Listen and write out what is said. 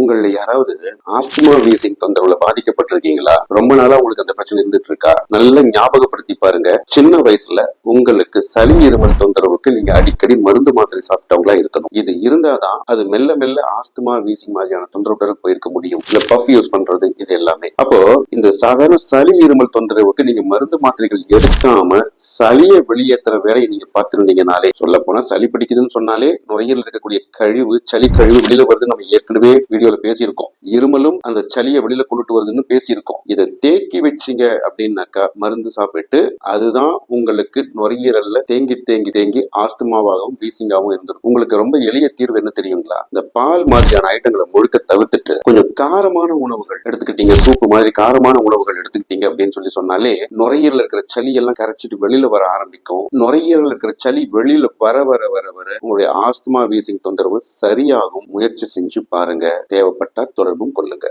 உங்களை யாராவது asthma wheezing தொந்தரவுல பாதிக்கப்பட்டிருக்கீங்களா? ரொம்ப நாளா உங்களுக்கு அந்த பிரச்சனை இருந்துட்டு இருக்கா? நல்லா ஞாபகப்படுத்தி பாருங்க. சின்ன வயசுல உங்களுக்கு சளி இருமல் தொந்தரவுக்கு நீங்க அடிக்கடி மருந்து மாத்திரை சாப்பிட்டவங்களா இருக்கணும். இது இருந்தாதான் அது மெல்ல மெல்ல ஆஸ்துமா வீசிங் மாதிரியான தொந்தரவுகளுக்கு போயிருக்க முடியும். இல்ல பஃப் யூஸ் பண்றது இது எல்லாமே. அப்போ இந்த சாதாரண சளி இருமல் தொந்தரவுக்கு நீங்க மருந்து மாத்திரைகள் எடுக்காம சளியை வெளியேற்றுற வேலையை நீங்க பார்த்திருந்தீங்கனாலே, சொல்ல போனா சளி பிடிக்குதுன்னு சொன்னாலே நுரையீரல் இருக்கக்கூடிய கழிவு, சளி கழிவு வெளியில வருது. நம்ம ஏற்கனவே வீடியோல பேசியிருக்கோம். இருமலும் அந்த சளியை வெளியில கொண்டுட்டு வருதுன்னு பேசியிருக்கோம். இதை தேக்கி வச்சிங்க அப்படின்னாக்கா மருந்து சாப்பிட்டு அதுதான் உங்களுக்கு நுரையீரல்ல தேங்கி தேங்கி தேங்கி ஆஸ்துமாவாகவும் வீசிங்காகவும் இருந்திருக்கும். உங்களுக்கு ரொம்ப எளிய தீர்வு என்ன தெரியுங்களா? இந்த பால் மாதிரியான ஐட்டங்களை முழுக்க தவிர்த்துட்டு கொஞ்சம் காரமான உணவுகள் எடுத்துக்கிட்டீங்க, சூப்பு மாதிரி காரமான உணவுகள் எடுத்துக்கிட்டீங்க அப்படின்னு சொன்னாலே நுரையீரல் இருக்கிற சளி எல்லாம் கரைச்சிட்டு வெளியில வர ஆரம்பிக்கும். நுரையீரல் இருக்கிற சளி வெளியில வர வர வர வர உங்களுடைய ஆஸ்துமா வீசிங் தொந்தரவு சரியாகும். முயற்சி செஞ்சு பாருங்க. தேவைப்பட்டா தொடர்பும் கொள்ளுங்க.